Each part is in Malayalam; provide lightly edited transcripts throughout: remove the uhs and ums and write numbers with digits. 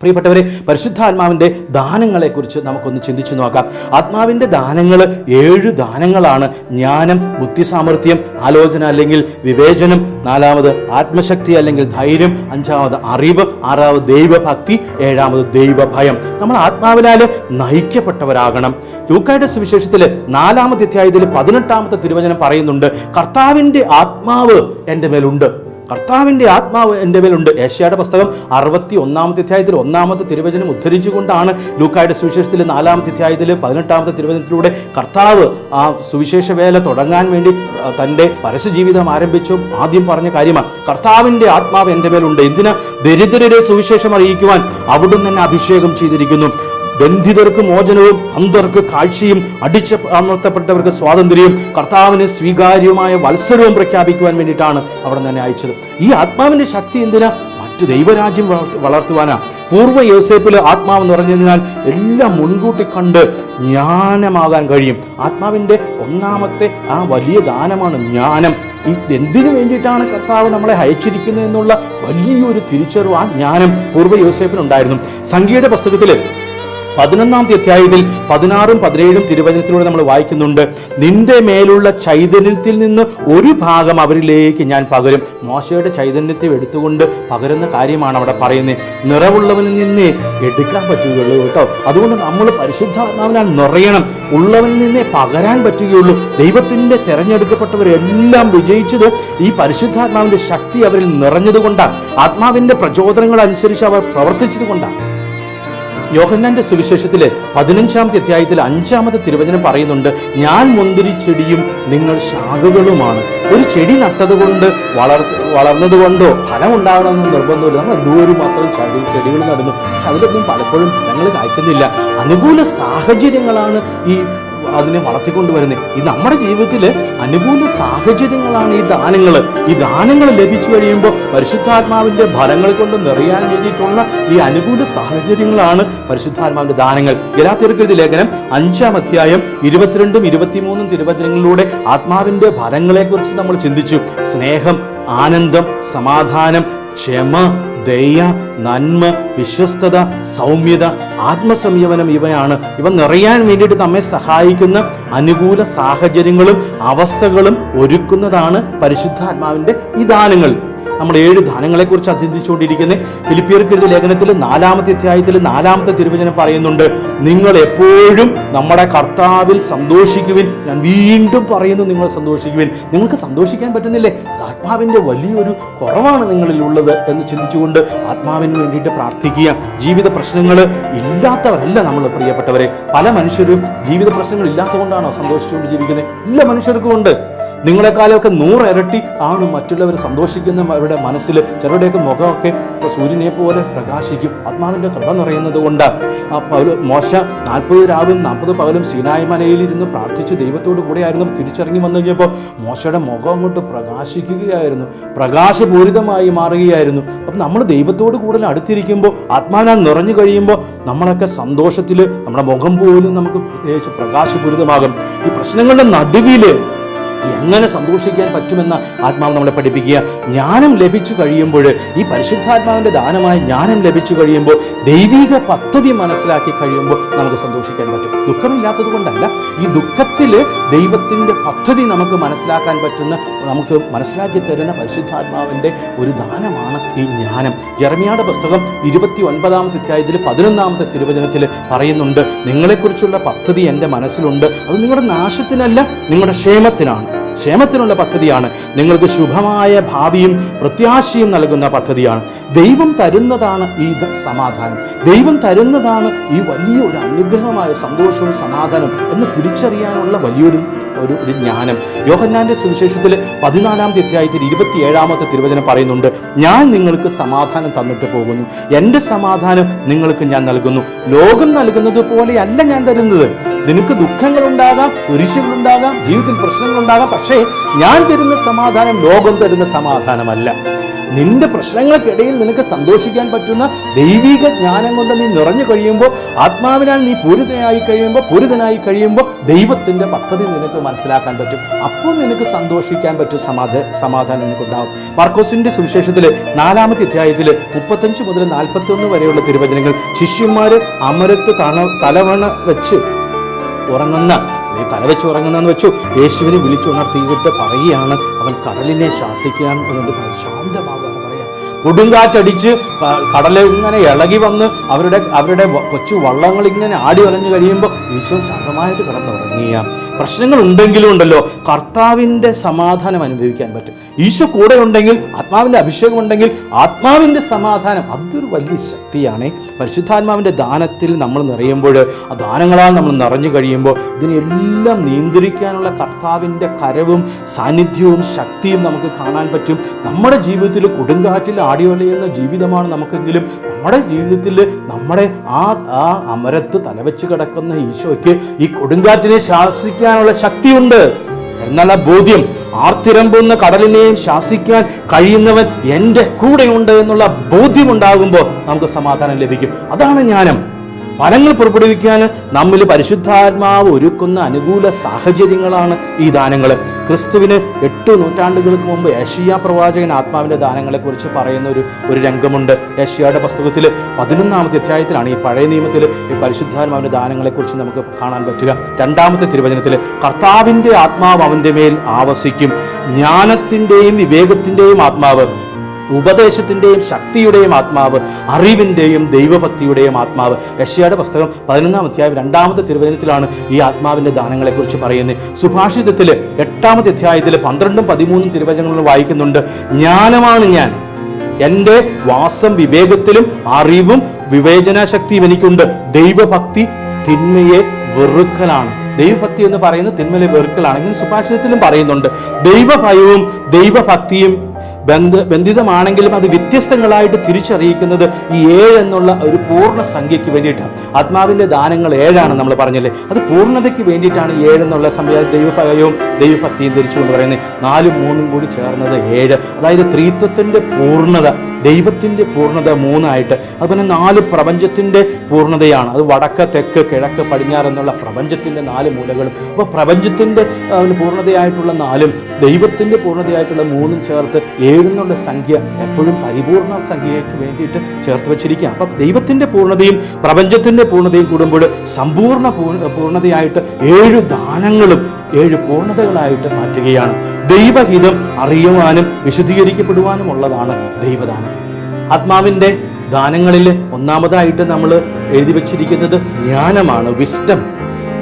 പ്രിയപ്പെട്ടവരെ, പരിശുദ്ധാത്മാവിൻ്റെ ദാനങ്ങളെക്കുറിച്ച് നമുക്കൊന്ന് ചിന്തിച്ചു നോക്കാം. ആത്മാവിൻ്റെ ദാനങ്ങൾ 7 ദാനങ്ങളാണ്. ജ്ഞാനം, ബുദ്ധിസാമർഥ്യം, ആലോചന അല്ലെങ്കിൽ വിവേചനം, 4ാമത് ആത്മശക്തി അല്ലെങ്കിൽ ധൈര്യം, 5ാമത് അറിവ്, 6ാമത് ദൈവഭക്തി, 7ാമത് ദൈവഭയം. നമ്മൾ ആത്മാവിനാൽ നയിക്കപ്പെട്ടവരാകണം. ലൂക്കായുടെ സുവിശേഷത്തിൽ 4-ാമത്തെ അധ്യായത്തിൽ 18-ാമത്തെ തിരുവചനം പറയുന്നുണ്ട്, കർത്താവിൻ്റെ ആത്മാവ് എൻ്റെ മേലുണ്ട്. കർത്താവിൻ്റെ ആത്മാവ് എൻ്റെ മേലുണ്ട്. യേശയ്യായുടെ പുസ്തകം 61-ാമത്തെ അധ്യായത്തിൽ 1-ാമത്തെ തിരുവചനം ഉദ്ധരിച്ചുകൊണ്ടാണ് ലൂക്കായുടെ സുവിശേഷത്തിൽ 4-ാമത്തെ അധ്യായത്തിൽ 18-ാമത്തെ തിരുവചനത്തിലൂടെ കർത്താവ് ആ സുവിശേഷ വേല തുടങ്ങാൻ വേണ്ടി തൻ്റെ പരസ്യജീവിതം ആരംഭിച്ചു ആദ്യം പറഞ്ഞ കാര്യമാണ്, കർത്താവിൻ്റെ ആത്മാവ് എൻ്റെ മേലുണ്ട്. എന്തിനാ? ദരിദ്രരെ സുവിശേഷം അറിയിക്കുവാൻ അവിടുന്ന് എന്നെ അഭിഷേകം ചെയ്തിരിക്കുന്നു. ബന്ധിതർക്ക് മോചനവും, അന്ധർക്ക് കാഴ്ചയും, അടിച്ചമർത്തപ്പെട്ടവർക്ക് സ്വാതന്ത്ര്യവും, കർത്താവിന് സ്വീകാര്യമായ വത്സരവും പ്രഖ്യാപിക്കുവാൻ വേണ്ടിയിട്ടാണ് അവിടെ തന്നെ അയച്ചത്. ഈ ആത്മാവിൻ്റെ ശക്തി എന്തിനാ? മറ്റു ദൈവരാജ്യം വളർത്തുവാനാ. പൂർവ്വ യോസേപ്പിൽ ആത്മാവ് നിറഞ്ഞതിനാൽ എല്ലാം മുൻകൂട്ടി കണ്ട് ജ്ഞാനമാകാൻ കഴിയും. ആത്മാവിൻ്റെ 1-ാമത്തെ ആ വലിയ ദാനമാണ് ജ്ഞാനം. എന്തിനു വേണ്ടിയിട്ടാണ് കർത്താവ് നമ്മളെ അയച്ചിരിക്കുന്നത് എന്നുള്ള വലിയൊരു തിരിച്ചറിവ് ആ ജ്ഞാനം പൂർവ്വ യോസേപ്പിനുണ്ടായിരുന്നു. സംഖ്യയുടെ പുസ്തകത്തിൽ 11-ാമത്തെ അധ്യായത്തിൽ 16-ഉം 17-ഉം തിരുവചനത്തിലൂടെ നമ്മൾ വായിക്കുന്നുണ്ട്, നിന്റെ മേലുള്ള ചൈതന്യത്തിൽ നിന്ന് ഒരു ഭാഗം അവരിലേക്ക് ഞാൻ പകരും. മോശയുടെ ചൈതന്യത്തെ എടുത്തുകൊണ്ട് പകരുന്ന കാര്യമാണ് അവിടെ പറയുന്നത്. നിറവുള്ളവനിൽ നിന്നേ എടുക്കാൻ പറ്റുകയുള്ളൂ കേട്ടോ. അതുകൊണ്ട് നമ്മൾ പരിശുദ്ധാത്മാവിനാൽ നിറയണം. ഉള്ളവനിൽ നിന്നേ പകരാൻ പറ്റുകയുള്ളൂ. ദൈവത്തിൻ്റെ തിരഞ്ഞെടുക്കപ്പെട്ടവരെല്ലാം വിജയിച്ചത് ഈ പരിശുദ്ധാത്മാവിൻ്റെ ശക്തി അവരിൽ നിറഞ്ഞതുകൊണ്ടാണ്. ആത്മാവിൻ്റെ പ്രചോദനങ്ങൾ അനുസരിച്ച് അവർ പ്രവർത്തിച്ചത് കൊണ്ടാണ്. യോഹന്നാന്റെ സുവിശേഷത്തിലെ 15-ാമത്തെ അധ്യായത്തിൽ 5-ാമത്തെ തിരുവചനം പറയുന്നുണ്ട്, ഞാൻ മുന്തിരിച്ചെടിയും നിങ്ങൾ ശാഖകളുമാണ്. ഒരു ചെടി നട്ടതുകൊണ്ട് വളർന്നതുകൊണ്ടോ ഫലം ഉണ്ടാകണമെന്ന് നിർബന്ധമില്ല. നമ്മൾ എന്തോരം മാത്രം ചെടികൾ നടുന്നു, പക്ഷെ അതിലൊന്നും പലപ്പോഴും ഫലങ്ങൾ കായ്ക്കുന്നില്ല. അനുകൂല സാഹചര്യങ്ങളാണ് അതിനെ വളർത്തിക്കൊണ്ടുവരുന്നത്. ഈ നമ്മുടെ ജീവിതത്തിൽ അനുകൂല സാഹചര്യങ്ങളാണ് ഈ ദാനങ്ങൾ ലഭിച്ചു കഴിയുമ്പോൾ പരിശുദ്ധാത്മാവിൻ്റെ ഫലങ്ങൾ കൊണ്ട് നിറയാൻ വേണ്ടിയിട്ടുള്ള ഈ അനുകൂല സാഹചര്യങ്ങളാണ് പരിശുദ്ധാത്മാവിൻ്റെ ദാനങ്ങൾ. ഗലാത്യർക്ക് എഴുതിയ ലേഖനം 5-ാം അധ്യായം 22-ഉം 23-ഉം തിരുവചനങ്ങളിലൂടെ ആത്മാവിൻ്റെ ഫലങ്ങളെക്കുറിച്ച് നമ്മൾ ചിന്തിച്ചു. സ്നേഹം, ആനന്ദം, സമാധാനം, ക്ഷമ, ദയ, നന്മ, വിശ്വസ്തത, സൗമ്യത, ആത്മസംയമനം ഇവ നിറയാൻ വേണ്ടിയിട്ട് നമ്മെ സഹായിക്കുന്ന അനുകൂല സാഹചര്യങ്ങളും അവസ്ഥകളും ഒരുക്കുന്നതാണ് പരിശുദ്ധാത്മാവിൻ്റെ ഈ ദാനങ്ങൾ. നമ്മൾ 7 ദാനങ്ങളെക്കുറിച്ച് ചിന്തിച്ചുകൊണ്ടിരിക്കുന്നത്. ഫിലിപ്പിയർക്ക് എഴുതിയ ലേഖനത്തിൽ 4-ാമത്തെ അധ്യായത്തിൽ 4-ാമത്തെ തിരുവചനം പറയുന്നുണ്ട്, നിങ്ങൾ എപ്പോഴും നമ്മുടെ കർത്താവിൽ സന്തോഷിക്കുവിൻ. ഞാൻ വീണ്ടും പറയുന്നു, നിങ്ങൾ സന്തോഷിക്കുവിൻ. നിങ്ങൾക്ക് സന്തോഷിക്കാൻ പറ്റുന്നില്ലേ? ആത്മാവിൻ്റെ വലിയൊരു കുറവാണ് നിങ്ങളിൽ ഉള്ളത് എന്ന് ചിന്തിച്ചുകൊണ്ട് ആത്മാവിന് വേണ്ടിയിട്ട് പ്രാർത്ഥിക്കുക. ജീവിത പ്രശ്നങ്ങൾ ഇല്ലാത്തവരല്ല നമ്മൾ, പ്രിയപ്പെട്ടവരെ. പല മനുഷ്യരും ജീവിത പ്രശ്നങ്ങൾ ഇല്ലാത്തതുകൊണ്ടാണോ സന്തോഷിച്ചുകൊണ്ട് ജീവിക്കുന്നത്? എല്ലാ മനുഷ്യർക്കും ഉണ്ട്. നിങ്ങളെക്കാളൊക്കെ 100 ഇരട്ടി ആണ് മറ്റുള്ളവർ സന്തോഷിക്കുന്ന അവരുടെ മനസ്സിൽ. ചിലരുടെയൊക്കെ മുഖമൊക്കെ സൂര്യനെ പോലെ പ്രകാശിക്കും. ആത്മാവിൻ്റെ കൃപ നിറയുന്നത് കൊണ്ടാണ്. മോശ 40 രാവും 40 പകലും സീനായി മലയിലിരുന്ന് പ്രാർത്ഥിച്ച് ദൈവത്തോട് കൂടെ ആയിരുന്നു. തിരിച്ചിറങ്ങി വന്നു കഴിഞ്ഞപ്പോൾ മോശയുടെ മുഖം അങ്ങോട്ട് പ്രകാശിക്കുകയായിരുന്നു, പ്രകാശപൂരിതമായി മാറുകയായിരുന്നു. അപ്പം നമ്മൾ ദൈവത്തോട് കൂടുതൽ അടുത്തിരിക്കുമ്പോൾ, ആത്മാവിനാൽ നിറഞ്ഞു കഴിയുമ്പോൾ നമ്മളൊക്കെ സന്തോഷത്തിൽ നമ്മുടെ മുഖം പോലും നമുക്ക് പ്രത്യേകിച്ച് പ്രകാശപൂരിതമാകും. ഈ പ്രശ്നങ്ങളുടെ നടുവിൽ എങ്ങനെ സന്തോഷിക്കാൻ പറ്റുമെന്ന ആത്മാവ് നമ്മളെ പഠിപ്പിക്കുക. ജ്ഞാനം ലഭിച്ചു കഴിയുമ്പോൾ, ഈ പരിശുദ്ധാത്മാവിൻ്റെ ദാനമായ ജ്ഞാനം ലഭിച്ചു കഴിയുമ്പോൾ, ദൈവിക പദ്ധതി മനസ്സിലാക്കി കഴിയുമ്പോൾ നമുക്ക് സന്തോഷിക്കാൻ പറ്റും. ദുഃഖമില്ലാത്തത് കൊണ്ടല്ല, ഈ ദുഃഖത്തിൽ ദൈവത്തിൻ്റെ പദ്ധതി നമുക്ക് മനസ്സിലാക്കാൻ പറ്റുന്ന, നമുക്ക് മനസ്സിലാക്കി തരുന്ന പരിശുദ്ധാത്മാവിൻ്റെ ഒരു ദാനമാണ് ഈ ജ്ഞാനം. ജെറമ്യായുടെ പുസ്തകം 29-ാമത്തെ അധ്യായത്തിൽ 11-ാമത്തെ തിരുവചനത്തിൽ പറയുന്നുണ്ട്, നിങ്ങളെക്കുറിച്ചുള്ള പദ്ധതി എൻ്റെ മനസ്സിലുണ്ട്, അത് നിങ്ങളുടെ നാശത്തിനല്ല, നിങ്ങളുടെ ക്ഷേമത്തിനുള്ള പദ്ധതിയാണ്. നിങ്ങൾക്ക് ശുഭമായ ഭാവിയും പ്രത്യാശയും നൽകുന്ന പദ്ധതിയാണ്. ദൈവം തരുന്നതാണ് ഈ സമാധാനം. ദൈവം തരുന്നതാണ് ഈ വലിയൊരു അനുഗ്രഹമായ സന്തോഷവും സമാധാനം എന്ന് തിരിച്ചറിയാനുള്ള വലിയൊരു ജ്ഞാനം. യോഹന്നാന്റെ സുവിശേഷത്തിൽ 14-ാമത്തെ അധ്യായത്തിൽ 27-ാമത്തെ തിരുവചനം പറയുന്നുണ്ട്, ഞാൻ നിങ്ങൾക്ക് സമാധാനം തന്നിട്ട് പോകുന്നു, എൻ്റെ സമാധാനം നിങ്ങൾക്ക് ഞാൻ നൽകുന്നു. ലോകം നൽകുന്നത് പോലെയല്ല ഞാൻ തരുന്നത്. നിനക്ക് ദുഃഖങ്ങളുണ്ടാകാം, കുരിശുകളുണ്ടാകാം, ജീവിതത്തിൽ പ്രശ്നങ്ങളുണ്ടാകാം, പക്ഷേ ഞാൻ തരുന്ന സമാധാനം ലോകം തരുന്ന സമാധാനമല്ല. നിന്റെ പ്രശ്നങ്ങൾക്കിടയിൽ നിനക്ക് സന്തോഷിക്കാൻ പറ്റുന്ന ദൈവിക ജ്ഞാനം കൊണ്ട് നീ നിറഞ്ഞു കഴിയുമ്പോൾ, ആത്മാവിനാൽ നീ പൂരിതനായി കഴിയുമ്പോൾ ദൈവത്തിന്റെ പദ്ധതി നിനക്ക് മനസ്സിലാക്കാൻ പറ്റും. അപ്പോൾ നിനക്ക് സന്തോഷിക്കാൻ പറ്റും, സമാധാനം നിനക്കുണ്ടാവും. മാർക്കോസിന്റെ സുവിശേഷത്തില് 4-ാമത്തെ അധ്യായത്തില് 35 മുതൽ 41 വരെയുള്ള തിരുവചനങ്ങൾ, ശിഷ്യന്മാര് അമരത്ത് തലവണ വെച്ച് ഉറങ്ങുന്ന, നീ തലവെച്ച് ഉറങ്ങുന്നെന്ന് വെച്ചു, യേശുവിനെ വിളിച്ചുണർത്തിയിട്ട് പറയുകയാണ്, അവൻ കടലിനെ ശാസിക്കാൻ ശാന്തമാകാണ് പറയാം. കൊടുങ്കാറ്റടിച്ച് കടല് ഇങ്ങനെ ഇളകി വന്ന് അവരുടെ കൊച്ചു വള്ളങ്ങൾ ഇങ്ങനെ ആടി വലഞ്ഞു കഴിയുമ്പോൾ ഈശോ ശാന്തമായിട്ട് കിടന്നുറങ്ങിയ. പ്രശ്നങ്ങൾ ഉണ്ടെങ്കിലും ഉണ്ടല്ലോ, കർത്താവിൻ്റെ സമാധാനം അനുഭവിക്കാൻ പറ്റും. ഈശോ കൂടെ ഉണ്ടെങ്കിൽ, ആത്മാവിൻ്റെ അഭിഷേകം ഉണ്ടെങ്കിൽ, ആത്മാവിൻ്റെ സമാധാനം അതൊരു വലിയ ശക്തിയാണ്. പരിശുദ്ധാത്മാവിൻ്റെ ദാനത്തിൽ നമ്മൾ നിറയുമ്പോൾ, ആ ദാനങ്ങളാൽ നമ്മൾ നിറഞ്ഞു കഴിയുമ്പോൾ ഇതിനെല്ലാം നിയന്ത്രിക്കാനുള്ള കർത്താവിൻ്റെ കരവും സാന്നിധ്യവും ശക്തിയും നമുക്ക് കാണാൻ പറ്റും. നമ്മുടെ ജീവിതത്തിൽ കൊടുങ്കാറ്റിൽ ആടിവലയുന്ന ജീവിതമാണ് നമുക്കെങ്കിലും, നമ്മുടെ ജീവിതത്തിൽ നമ്മുടെ ആ അമരത്ത് തലവെച്ച് കിടക്കുന്ന ഈശോയ്ക്ക് ഈ കൊടുങ്കാറ്റിനെ ശാസിക്കാനുള്ള ശക്തിയുണ്ട് എന്നുള്ള ബോധ്യം, ആർത്തിരമ്പുന്ന കടലിനെയും ശാസിക്കാൻ കഴിയുന്നവൻ എൻ്റെ കൂടെയുണ്ട് എന്നുള്ള ബോധ്യമുണ്ടാകുമ്പോൾ നമുക്ക് സമാധാനം ലഭിക്കും. അതാണ് ജ്ഞാനം. ഫലങ്ങൾ പുറപ്പെടുവിക്കാൻ നമ്മിൽ പരിശുദ്ധാത്മാവ് ഒരുക്കുന്ന അനുകൂല സാഹചര്യങ്ങളാണ് ഈ ദാനങ്ങൾ. ക്രിസ്തുവിന് 8 നൂറ്റാണ്ടുകൾക്ക് മുമ്പ് യെശയ്യാ പ്രവാചകൻ ആത്മാവിൻ്റെ ദാനങ്ങളെക്കുറിച്ച് പറയുന്ന ഒരു രംഗമുണ്ട്. യെശയ്യായുടെ പുസ്തകത്തിൽ 11-ാമത്തെ അധ്യായത്തിലാണ് ഈ പഴയ നിയമത്തിൽ ഈ പരിശുദ്ധാത്മാവിൻ്റെ ദാനങ്ങളെക്കുറിച്ച് നമുക്ക് കാണാൻ പറ്റുക. 2-ാമത്തെ തിരുവചനത്തിൽ, കർത്താവിൻ്റെ ആത്മാവ് അവൻ്റെ മേൽ ആവസിക്കും, ജ്ഞാനത്തിൻ്റെയും വിവേകത്തിൻ്റെയും ആത്മാവ്, ഉപദേശത്തിൻ്റെയും ശക്തിയുടെയും ആത്മാവ്, അറിവിൻ്റെയും ദൈവഭക്തിയുടെയും ആത്മാവ്. യെശയ്യായുടെ പുസ്തകം 11-ാം അധ്യായം 2-ാമത്തെ തിരുവചനത്തിലാണ് ഈ ആത്മാവിൻ്റെ ദാനങ്ങളെക്കുറിച്ച് പറയുന്നത്. സുഭാഷിതത്തിൽ 8-ാമത്തെ അധ്യായത്തിൽ 12-ഉം 13-ഉം തിരുവചനങ്ങളും വായിക്കുന്നുണ്ട്, ജ്ഞാനമാണ് ഞാൻ, എൻ്റെ വാസം വിവേകത്തിലും അറിവും വിവേചനാശക്തിയും എനിക്കുണ്ട്, ദൈവഭക്തി തിന്മയെ വെറുക്കലാണ്. ദൈവഭക്തി എന്ന് പറയുന്നത് തിന്മയെ വെറുക്കലാണ്. ഇങ്ങനെ സുഭാഷിതത്തിലും പറയുന്നുണ്ട്. ദൈവഭയവും ദൈവഭക്തിയും ബന്ധിതമാണെങ്കിലും അത് വ്യത്യസ്തങ്ങളായിട്ട് തിരിച്ചറിയിക്കുന്നത് ഈ 7 എന്നുള്ള ഒരു പൂർണ്ണ സംഖ്യയ്ക്ക് വേണ്ടിയിട്ടാണ്. ആത്മാവിൻ്റെ ദാനങ്ങൾ 7 നമ്മൾ പറഞ്ഞില്ലേ, അത് പൂർണ്ണതയ്ക്ക് വേണ്ടിയിട്ടാണ് 7 എന്നുള്ള സമയം. ദൈവഭയവും ദൈവഭക്തിയും തിരിച്ചുകൊണ്ട് പറയുന്നത് 4ഉം 3ഉം കൂടി ചേർന്നത് 7. അതായത് ത്രിത്വത്തിൻ്റെ പൂർണ്ണത, ദൈവത്തിൻ്റെ പൂർണ്ണത 3ആയിട്ട്. അതുപോലെ 4 പ്രപഞ്ചത്തിൻ്റെ പൂർണ്ണതയാണ്. അത് വടക്ക്, തെക്ക്, കിഴക്ക്, പടിഞ്ഞാറ് എന്നുള്ള പ്രപഞ്ചത്തിൻ്റെ 4 മൂലകളും. അപ്പോൾ പ്രപഞ്ചത്തിൻ്റെ പൂർണ്ണതയായിട്ടുള്ള 4ഉം ദൈവത്തിൻ്റെ പൂർണ്ണതയായിട്ടുള്ള 3ഉം ചേർത്ത് 7 എന്നുള്ള സംഖ്യ എപ്പോഴും പരിപൂർണ സംഖ്യയ്ക്ക് വേണ്ടിയിട്ട് ചേർത്ത് വെച്ചിരിക്കുക. അപ്പം ദൈവത്തിൻ്റെ പൂർണ്ണതയും പ്രപഞ്ചത്തിൻ്റെ പൂർണ്ണതയും കൂടുമ്പോൾ സമ്പൂർണ്ണ പൂർണ്ണതയായിട്ട് 7 ദാനങ്ങളും 7 പൂർണ്ണതകളായിട്ട് മാറ്റുകയാണ്. ദൈവഹിതം അറിയുവാനും വിശുദ്ധീകരിക്കപ്പെടുവാനുമുള്ളതാണ് ദൈവദാനം. ആത്മാവിൻ്റെ ദാനങ്ങളിൽ ഒന്നാമതായിട്ട് നമ്മൾ എഴുതി വച്ചിരിക്കുന്നത് ജ്ഞാനമാണ്, വിസ്ഡം.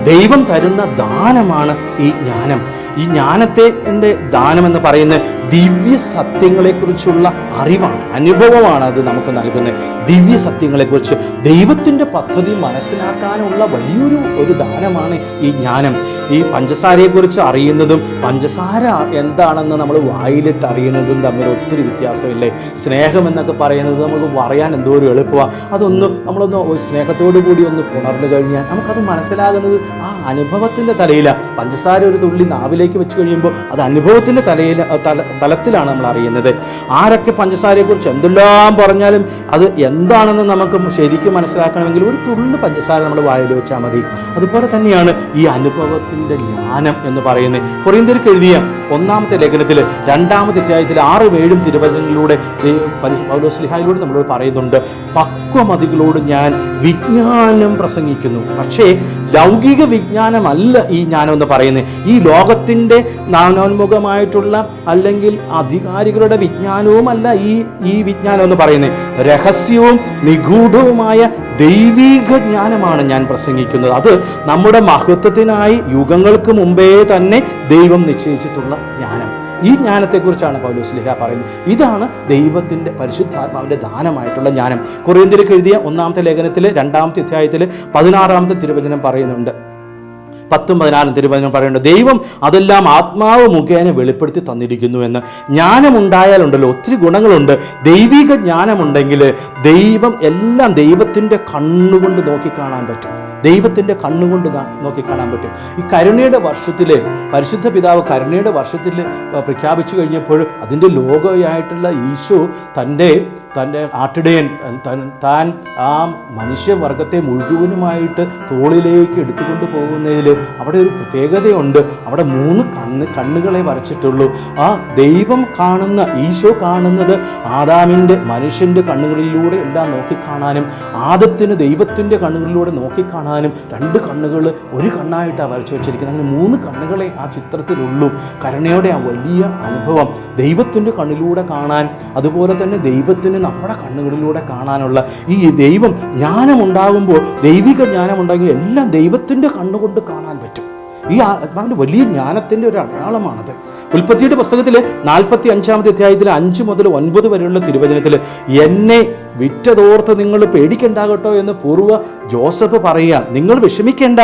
ദൈവം തരുന്ന ദാനമാണ് ഈ ജ്ഞാനം. ഈ ജ്ഞാനത്തെ എൻ്റെ ദാനമെന്ന് പറയുന്നത് ദിവ്യ സത്യങ്ങളെക്കുറിച്ചുള്ള അറിവാണ്, അനുഭവമാണ്. അത് നമുക്ക് നൽകുന്നത് ദിവ്യ സത്യങ്ങളെക്കുറിച്ച് ദൈവത്തിൻ്റെ പദ്ധതി മനസ്സിലാക്കാനുള്ള വലിയൊരു ദാനമാണ് ഈ ജ്ഞാനം. ഈ പഞ്ചസാരയെക്കുറിച്ച് അറിയുന്നതും പഞ്ചസാര എന്താണെന്ന് നമ്മൾ വായിലിട്ട് അറിയുന്നതും തമ്മിൽ ഒത്തിരി വ്യത്യാസമില്ലേ? സ്നേഹം എന്നൊക്കെ പറയുന്നത് നമുക്ക് പറയാൻ എന്തോ ഒരു എളുപ്പമാണ്. നമ്മളൊന്ന് സ്നേഹത്തോടു കൂടി ഒന്ന് പുണർന്നു കഴിഞ്ഞാൽ നമുക്കത് മനസ്സിലാകുന്നത് ആ അനുഭവത്തിൻ്റെ തലയിലാണ്. പഞ്ചസാര ഒരു തുള്ളി നാവിലേക്ക് വെച്ച് കഴിയുമ്പോൾ അത് അനുഭവത്തിൻ്റെ തലത്തിലാണ് നമ്മൾ അറിയുന്നത്. ആരൊക്കെ പഞ്ചസാരയെക്കുറിച്ച് എന്തെല്ലാം പറഞ്ഞാലും അത് എന്താണെന്ന് നമുക്ക് ശരിക്കും മനസ്സിലാക്കണമെങ്കിൽ ഒരു തുള്ളി പഞ്ചസാര നമ്മൾ വായിൽ വെച്ചാൽ മതി. അതുപോലെ തന്നെയാണ് ഈ അനുഭവത്തിൻ്റെ ജ്ഞാനം എന്ന് പറയുന്നത്. കൊറിന്ത്യർക്ക് എഴുതിയ 1-ാമത്തെ ലേഖനത്തിൽ 2-ാമത്തെ അധ്യായത്തിൽ 6-7 തിരുവചനങ്ങളിലൂടെ പൗലോസ്ലീഹായിലൂടെ നമ്മളോട് പറയുന്നുണ്ട്, പക്വമതികളോട് ഞാൻ വിജ്ഞാനം പ്രസംഗിക്കുന്നു. പക്ഷേ ലൗകിക വിജ്ഞാനമല്ല ഈ ജ്ഞാനം എന്ന് പറയുന്നത്. ഈ ലോകത്തിൻ്റെ നാനോന്മുഖമായിട്ടുള്ള അല്ലെങ്കിൽ അധികാരികളുടെ വിജ്ഞാനവുമല്ല ഈ വിജ്ഞാനം എന്ന് പറയുന്നത്. രഹസ്യവും നിഗൂഢവുമായ ദൈവിക ജ്ഞാനമാണ് ഞാൻ പ്രസംഗിക്കുന്നത്. അത് നമ്മുടെ മഹത്വത്തിനായി യുഗങ്ങൾക്ക് മുമ്പേ തന്നെ ദൈവം നിശ്ചയിച്ചിട്ടുള്ള ജ്ഞാനം. ഈ ജ്ഞാനത്തെക്കുറിച്ചാണ് പൗലോസ്ലീഹ പറയുന്നത്. ഇതാണ് ദൈവത്തിൻ്റെ പരിശുദ്ധാത്മാവിൻ്റെ ദാനമായിട്ടുള്ള ജ്ഞാനം. കൊറിന്ത്യർക്ക് എഴുതിയ 1-ാമത്തെ ലേഖനത്തിൽ 2-ാമത്തെ അധ്യായത്തിൽ 16-ാമത്തെ തിരുവചനം പറയുന്നുണ്ട്. 10-14 തിരുവചനം പറയുന്നുണ്ട്, ദൈവം അതെല്ലാം ആത്മാവ് മുഖേന വെളിപ്പെടുത്തി തന്നിരിക്കുന്നു എന്ന്. ജ്ഞാനമുണ്ടായാലുണ്ടല്ലോ ഒത്തിരി ഗുണങ്ങളുണ്ട്. ദൈവിക ജ്ഞാനമുണ്ടെങ്കിൽ ദൈവം എല്ലാം ദൈവത്തിൻ്റെ കണ്ണുകൊണ്ട് നോക്കിക്കാണാൻ പറ്റും. ദൈവത്തിൻ്റെ കണ്ണുകൊണ്ട് നോക്കിക്കാണാൻ പറ്റും. ഈ കരുണയുടെ വർഷത്തിൽ പരിശുദ്ധ പിതാവ് കരുണയുടെ വർഷത്തിൽ പ്രഖ്യാപിച്ചു കഴിഞ്ഞപ്പോൾ അതിൻ്റെ ലോകമായിട്ടുള്ള ഈശോ തൻ്റെ ആട്ടിടയൻ താൻ ആ മനുഷ്യവർഗത്തെ മുഴുവനുമായിട്ട് തോളിലേക്ക് എടുത്തുകൊണ്ട് പോകുന്നതിൽ അവിടെ ഒരു പ്രത്യേകതയുണ്ട്. അവിടെ 3 കണ്ണുകളെ വരച്ചിട്ടുള്ളൂ. ആ ദൈവം കാണുന്ന ഈശോ കാണുന്നത് ആദാമിൻ്റെ മനുഷ്യൻ്റെ കണ്ണുകളിലൂടെ എല്ലാം നോക്കിക്കാണാനും ആദത്തിന് ദൈവത്തിൻ്റെ കണ്ണുകളിലൂടെ നോക്കിക്കാണാനും 2 കണ്ണുകൾ ഒരു കണ്ണായിട്ടാണ് വരച്ചു വെച്ചിരിക്കുന്നത്. അങ്ങനെ 3 കണ്ണുകളെ ആ ചിത്രത്തിലുള്ളൂ. കരുണയുടെ ആ വലിയ അനുഭവം ദൈവത്തിൻ്റെ കണ്ണിലൂടെ കാണാൻ, അതുപോലെ തന്നെ ദൈവത്തിന് നമ്മുടെ കണ്ണുകളിലൂടെ കാണാനുള്ള ഈ ദൈവം ജ്ഞാനമുണ്ടാകുമ്പോൾ, ദൈവിക ജ്ഞാനമുണ്ടാകുമ്പോൾ എല്ലാം ദൈവത്തിൻ്റെ കണ്ണുകൊണ്ട് കാണാൻ പറ്റും. ഈ ആത്മാവിൻ്റെ വലിയ ജ്ഞാനത്തിൻ്റെ ഒരു അടയാളമാണത്. ഉൽപ്പത്തിയുടെ പുസ്തകത്തിൽ 45-ാമത്തെ അധ്യായത്തിൽ 5 മുതൽ 9 വരെയുള്ള തിരുവചനത്തിൽ എന്നെ വിറ്റതോർത്ത് നിങ്ങൾ പേടിക്കണ്ട കേട്ടോ എന്ന് പൂർവ്വ ജോസഫ് പറയുക. നിങ്ങൾ വിഷമിക്കേണ്ട,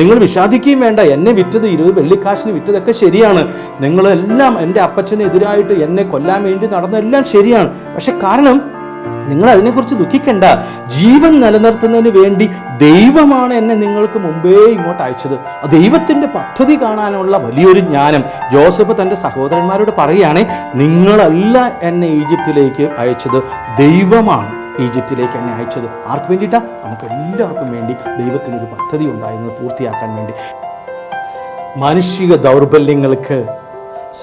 നിങ്ങൾ വിഷാദിക്കുകയും വേണ്ട. എന്നെ വിറ്റത് 20 വെള്ളിക്കാശിന് വിറ്റതൊക്കെ ശരിയാണ്. നിങ്ങളെല്ലാം എൻ്റെ അപ്പച്ചനെതിരായിട്ട് എന്നെ കൊല്ലാൻ വേണ്ടി നടന്നതെല്ലാം ശരിയാണ്. പക്ഷെ കാരണം നിങ്ങൾ അതിനെക്കുറിച്ച് ദുഃഖിക്കേണ്ട. ജീവൻ നിലനിർത്തുന്നതിന് വേണ്ടി ദൈവമാണ് എന്നെ നിങ്ങൾക്ക് മുമ്പേ ഇങ്ങോട്ട് അയച്ചത്. ദൈവത്തിൻ്റെ പദ്ധതി കാണാനുള്ള വലിയൊരു ജ്ഞാനം ജോസഫ് തൻ്റെ സഹോദരന്മാരോട് പറയുകയാണെ, നിങ്ങളല്ല എന്നെ ഈജിപ്തിലേക്ക് അയച്ചത്, ദൈവമാണ് ഈജിപ്തിലേക്ക് എന്നെ അയച്ചത്. ആർക്ക് വേണ്ടിയിട്ടാണ്? നമുക്ക് എല്ലാവർക്കും വേണ്ടി ദൈവത്തിനൊരു പദ്ധതി ഉണ്ടായിരുന്നത് പൂർത്തിയാക്കാൻ വേണ്ടി. മാനുഷിക ദൗർബല്യങ്ങൾക്ക്,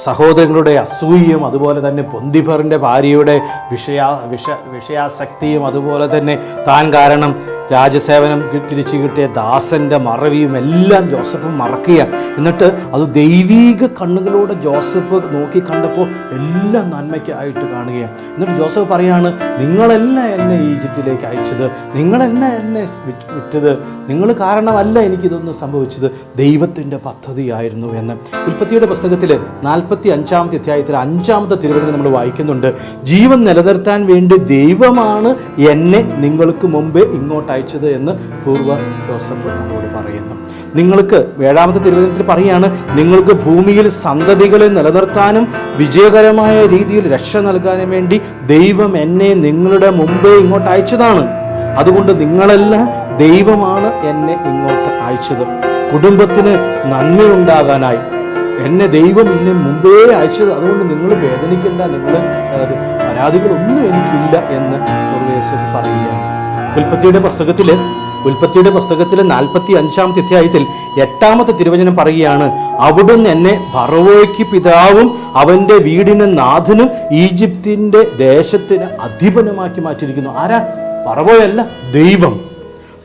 സഹോദരങ്ങളുടെ അസൂയയും, അതുപോലെ തന്നെ പൊന്തിഫറിൻ്റെ ഭാര്യയുടെ വിഷയാസക്തിയും, അതുപോലെ തന്നെ താൻ കാരണം രാജസേവനം തിരിച്ചു കിട്ടിയ ദാസൻ്റെ മറവിയും എല്ലാം ജോസഫ് മറക്കുക. എന്നിട്ട് അത് ദൈവീക കണ്ണുകളോടെ ജോസഫ് നോക്കി കണ്ടപ്പോൾ എല്ലാം നന്മയ്ക്കായിട്ട് കാണുകയാണ്. എന്നിട്ട് ജോസഫ് പറയാണ്, നിങ്ങളല്ല എന്നെ ഈജിപ്തിലേക്ക് അയച്ചത്, നിങ്ങളല്ല എന്നെ വിറ്റത്, നിങ്ങൾ കാരണമല്ല എനിക്കിതൊന്നും സംഭവിച്ചത്, ദൈവത്തിൻ്റെ പദ്ധതിയായിരുന്നു എന്ന്. ഉൽപ്പത്തിയുടെ പുസ്തകത്തിൽ 45-ാമത്തെ അധ്യായത്തിൽ 5-ാമത്തെ തിരുവചനം നമ്മൾ വായിക്കുന്നുണ്ട്. ജീവൻ നിലനിർത്താൻ വേണ്ടി ദൈവമാണ് എന്നെ നിങ്ങൾക്ക് മുമ്പേ ഇങ്ങോട്ട് അയച്ചത് എന്ന് പൂർവ്വ ജോസഫ് നമ്മളോട് പറയുന്നു. നിങ്ങൾക്ക് 7-ാമത്തെ തിരുവചനത്തിൽ പറയുകയാണ്, നിങ്ങൾക്ക് ഭൂമിയിൽ സന്തതികളെ നിലനിർത്താനും വിജയകരമായ രീതിയിൽ രക്ഷ നൽകാനും വേണ്ടി ദൈവം എന്നെ നിങ്ങളുടെ മുമ്പേ ഇങ്ങോട്ട് അയച്ചതാണ്. അതുകൊണ്ട് നിങ്ങളെല്ലാം ദൈവമാണ് എന്നെ ഇങ്ങോട്ട് അയച്ചത്. കുടുംബത്തിന് നന്മയുണ്ടാകാനായി എന്നെ ദൈവം എന്നെ മുമ്പേ അയച്ചത്. അതുകൊണ്ട് നിങ്ങൾ വേദനിക്കേണ്ട, നിങ്ങൾ പരാതികളൊന്നും എനിക്കില്ല എന്ന് യേശു പറയുകയാണ്. ഉൽപ്പത്തിയുടെ പുസ്തകത്തിൽ 45-ാമത്തെ അധ്യായത്തിൽ 8-ാമത്തെ തിരുവചനം പറയുകയാണ്, അവിടുന്ന് എന്നെ ഫറവോയ്ക്ക് പിതാവും അവൻ്റെ വീടിന് നാഥനും ഈജിപ്തിൻ്റെ ദേശത്തിന് അധിപനുമാക്കി മാറ്റിയിരിക്കുന്നു. ആരാ? ഫറവോയല്ല, ദൈവം.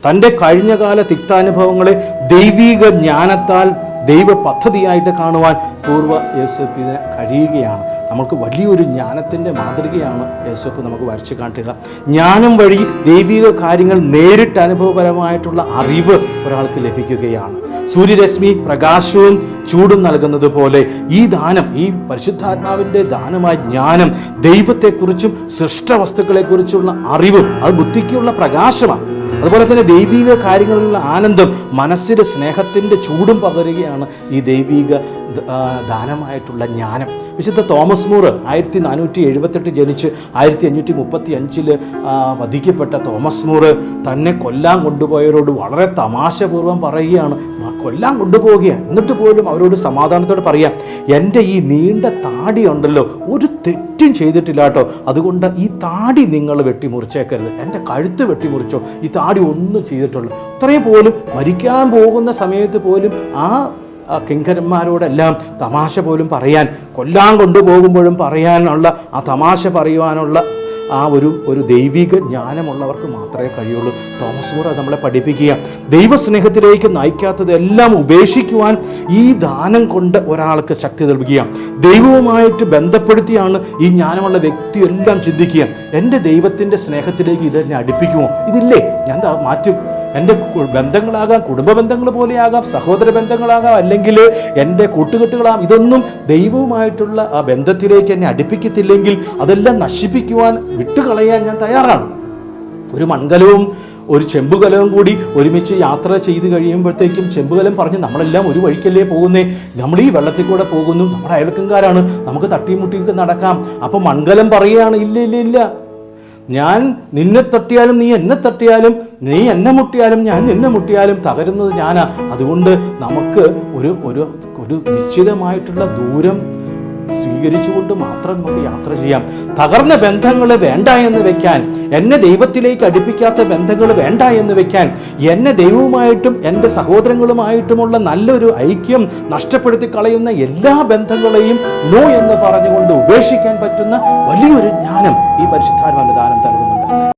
തൻ്റെ കഴിഞ്ഞകാല തിക്താനുഭവങ്ങളെ ദൈവിക ജ്ഞാനത്താൽ ദൈവ പദ്ധതിയായിട്ട് കാണുവാൻ പൂർവ്വ യേശുവിന് കഴിയുകയാണ്. നമുക്ക് വലിയൊരു ജ്ഞാനത്തിൻ്റെ മാതൃകയാണ് യേശുപ്പ് നമുക്ക് വരച്ച് കാട്ടുക. ജ്ഞാനം വഴി ദൈവിക കാര്യങ്ങൾ നേരിട്ട് അനുഭവപരമായിട്ടുള്ള അറിവ് ഒരാൾക്ക് ലഭിക്കുകയാണ്. സൂര്യരശ്മി പ്രകാശവും ചൂടും നൽകുന്നത് പോലെ ഈ ദാനം, ഈ പരിശുദ്ധാത്മാവിൻ്റെ ദാനമായ ജ്ഞാനം, ദൈവത്തെക്കുറിച്ചും സൃഷ്ടവസ്തുക്കളെക്കുറിച്ചുള്ള അറിവും അത് ബുദ്ധിക്കുള്ള പ്രകാശമാണ്. അതുപോലെ തന്നെ ദൈവിക കാര്യങ്ങളിലുള്ള ആനന്ദം, മനസ്സിന് സ്നേഹത്തിൻ്റെ ചൂടും പകരുകയാണ് ഈ ദൈവിക ദാനമായിട്ടുള്ള ജ്ഞാനം. വിശുദ്ധ തോമസ് മൂർ 1478 ജനിച്ച് 1535 വധിക്കപ്പെട്ട തോമസ് മൂർ തന്നെ കൊല്ലാൻ കൊണ്ടുപോയവരോട് വളരെ തമാശപൂർവ്വം പറയുകയാണ്, കൊല്ലാൻ കൊണ്ടുപോവുകയാണ്. എന്നിട്ട് പോലും അവരോട് സമാധാനത്തോടെ പറയാം, എൻ്റെ ഈ നീണ്ട താടി ഉണ്ടല്ലോ, ഒരു തെറ്റും ചെയ്തിട്ടില്ല കേട്ടോ, അതുകൊണ്ട് ഈ താടി നിങ്ങൾ വെട്ടിമുറിച്ചേക്കരുത്, എൻ്റെ കഴുത്ത് വെട്ടിമുറിച്ചോ, ഈ താടി ഒന്നും ചെയ്തിട്ടുള്ളൂ. അത്രയും പോലും മരിക്കാൻ പോകുന്ന സമയത്ത് പോലും ആ കിങ്കരന്മാരോടെല്ലാം തമാശ പോലും പറയാൻ, കൊല്ലാൻ കൊണ്ടുപോകുമ്പോഴും പറയാനുള്ള ആ തമാശ പറയുവാനുള്ള ആ ഒരു ദൈവിക ജ്ഞാനമുള്ളവർക്ക് മാത്രമേ കഴിയുള്ളൂ. തോമസ് മൂർ നമ്മളെ പഠിപ്പിക്കുക, ദൈവസ്നേഹത്തിലേക്ക് നയിക്കാത്തതെല്ലാം ഉപേക്ഷിക്കുവാൻ ഈ ദാനം കൊണ്ട് ഒരാൾക്ക് ശക്തി നൽകുക. ദൈവവുമായിട്ട് ബന്ധപ്പെടുത്തിയാണ് ഈ ജ്ഞാനമുള്ള വ്യക്തി എല്ലാം ചിന്തിക്കുക, എൻ്റെ ദൈവത്തിൻ്റെ സ്നേഹത്തിലേക്ക് ഇതെന്നെ അടുപ്പിക്കുമോ? ഇതില്ലേ, ഞാൻ മാറ്റും. എൻ്റെ ബന്ധങ്ങളാകാം, കുടുംബ ബന്ധങ്ങൾ പോലെയാകാം, സഹോദര ബന്ധങ്ങളാകാം, അല്ലെങ്കിൽ എൻ്റെ കൂട്ടുകെട്ടുകളാകാം. ഇതൊന്നും ദൈവവുമായിട്ടുള്ള ആ ബന്ധത്തിലേക്ക് എന്നെ അടുപ്പിക്കത്തില്ലെങ്കിൽ അതെല്ലാം നശിപ്പിക്കുവാൻ, വിട്ടുകളയാൻ ഞാൻ തയ്യാറാണ്. ഒരു മൺകലവും ഒരു ചെമ്പുകലവും കൂടി ഒരുമിച്ച് യാത്ര ചെയ്ത് കഴിയുമ്പോഴത്തേക്കും ചെമ്പുകലം പറഞ്ഞ് നമ്മളെല്ലാം ഒരു വഴിക്കല്ലേ പോകുന്നേ, നമ്മൾ ഈ വെള്ളത്തിൽ കൂടെ പോകുന്നു, നമ്മുടെ അയൽക്കാരാണ്, നമുക്ക് തട്ടിമുട്ടിയൊക്കെ നടക്കാം. അപ്പം മൺകലം പറയുകയാണ്, ഇല്ല ഇല്ല ഇല്ല, ഞാൻ നിന്നെ തട്ടിയാലും നീ എന്നെ തട്ടിയാലും, നീ എന്നെ മുട്ടിയാലും ഞാൻ നിന്നെ മുട്ടിയാലും തകരുന്നത് ഞാനാ. അതുകൊണ്ട് നമുക്ക് ഒരു നിശ്ചിതമായിട്ടുള്ള ദൂരം സ്വീകരിച്ചുകൊണ്ട് മാത്രം നമുക്ക് യാത്ര ചെയ്യാം. തകർന്ന ബന്ധങ്ങൾ വേണ്ട എന്ന് വെക്കാൻ, എന്നെ ദൈവത്തിലേക്ക് അടുപ്പിക്കാത്ത ബന്ധങ്ങൾ വേണ്ട എന്ന് വെക്കാൻ, എന്നെ ദൈവവുമായിട്ടും എൻ്റെ സഹോദരങ്ങളുമായിട്ടുമുള്ള നല്ലൊരു ഐക്യം നഷ്ടപ്പെടുത്തി കളയുന്ന എല്ലാ ബന്ധങ്ങളെയും നോ എന്ന് പറഞ്ഞുകൊണ്ട് ഉപേക്ഷിക്കാൻ പറ്റുന്ന വലിയൊരു ജ്ഞാനം ഈ പരിശുദ്ധാത്മാവിന്റെ ദാനം നൽകുന്നുണ്ട്.